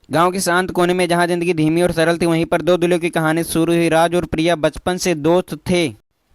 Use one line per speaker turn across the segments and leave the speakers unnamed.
गांव के शांत कोने में जहां जिंदगी धीमी और सरल थी, वहीं पर दो दिलों की कहानी शुरू हुई। राज और प्रिया बचपन से दोस्त थे।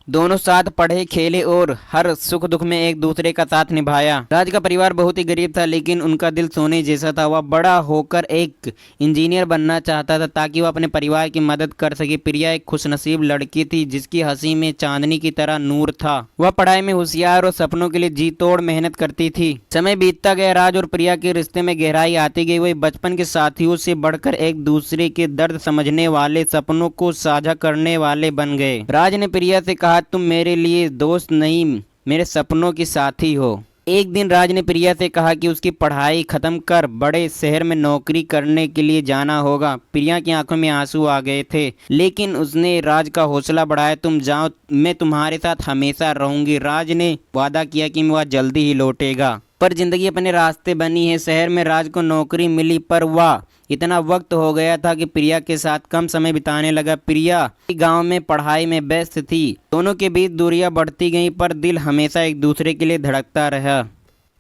दोनों साथ पढ़े, खेले और हर सुख दुख में एक दूसरे का साथ निभाया। राज का परिवार बहुत ही गरीब था, लेकिन उनका दिल सोने जैसा था। वह बड़ा होकर एक इंजीनियर बनना चाहता था ताकि वह अपने परिवार की मदद कर सके। प्रिया एक खुशनसीब लड़की थी जिसकी हंसी में चांदनी की तरह नूर था। वह पढ़ाई में होशियार और सपनों के लिए जी तोड़ मेहनत करती थी। समय बीतता गया, राज और प्रिया के रिश्ते में गहराई आती गई। वही बचपन के साथियों से बढ़कर एक दूसरे के दर्द समझने वाले, सपनों को साझा करने वाले बन गए। राज ने प्रिया से कहा, तुम मेरे लिए दोस्त नहीं, मेरे सपनों की साथी हो। एक दिन राज ने प्रिया से कहा कि उसकी पढ़ाई खत्म कर बड़े शहर में नौकरी करने के लिए जाना होगा। प्रिया की आंखों में आंसू आ गए थे, लेकिन उसने राज का हौसला बढ़ाया। तुम जाओ, मैं तुम्हारे साथ हमेशा रहूंगी। राज ने वादा किया कि वह जल्दी ही लौटेगा। पर जिंदगी अपने रास्ते बनी है। शहर में राज को नौकरी मिली, पर वह इतना वक्त हो गया था कि प्रिया के साथ कम समय बिताने लगा। प्रिया गांव में पढ़ाई में व्यस्त थी। दोनों के बीच दूरियां बढ़ती गईं, पर दिल हमेशा एक दूसरे के लिए धड़कता रहा।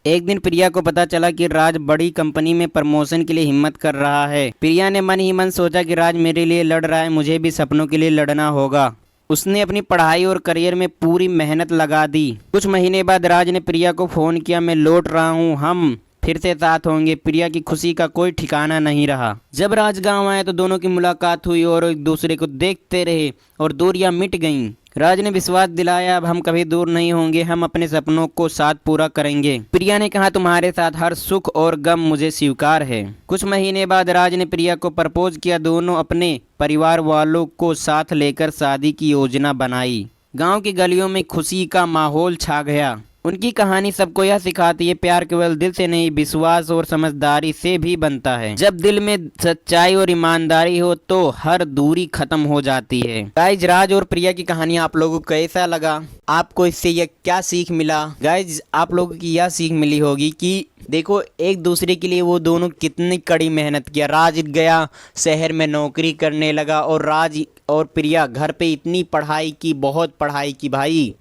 एक दिन प्रिया को पता चला कि राज बड़ी कंपनी में प्रमोशन के लिए हिम्मत कर रहा है। प्रिया ने मन ही मन सोचा कि राज मेरे लिए लड़ रहा है, मुझे भी सपनों के लिए लड़ना होगा। उसने अपनी पढ़ाई और करियर में पूरी मेहनत लगा दी। कुछ महीने बाद राज ने प्रिया को फोन किया, मैं लौट रहा हूँ, हम फिर से साथ होंगे। प्रिया की खुशी का कोई ठिकाना नहीं रहा। जब राज गांव आए तो दोनों की मुलाकात हुई और एक दूसरे को देखते रहे और दूरियां मिट गईं। राज ने विश्वास दिलाया, अब हम कभी दूर नहीं होंगे, हम अपने सपनों को साथ पूरा करेंगे। प्रिया ने कहा, तुम्हारे साथ हर सुख और गम मुझे स्वीकार है। कुछ महीने बाद राज ने प्रिया को प्रपोज किया। दोनों अपने परिवार वालों को साथ लेकर शादी की योजना बनाई। गांव की गलियों में खुशी का माहौल छा गया। उनकी कहानी सबको यह सिखाती है, प्यार केवल दिल से नहीं, विश्वास और समझदारी से भी बनता है। जब दिल में सच्चाई और ईमानदारी हो तो हर दूरी खत्म हो जाती है। गाइज, राज और प्रिया की कहानी आप लोगों को कैसा लगा? आपको इससे यह क्या सीख मिला? गाइज, आप लोगों की यह सीख मिली होगी कि देखो, एक दूसरे के लिए वो दोनों कितनी कड़ी मेहनत किया। राज गया शहर में नौकरी करने लगा और राज और प्रिया घर पे इतनी पढ़ाई की, बहुत पढ़ाई की भाई।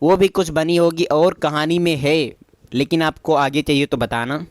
वो भी कुछ बनी होगी और कहानी में है, लेकिन आपको आगे चाहिए तो बताना।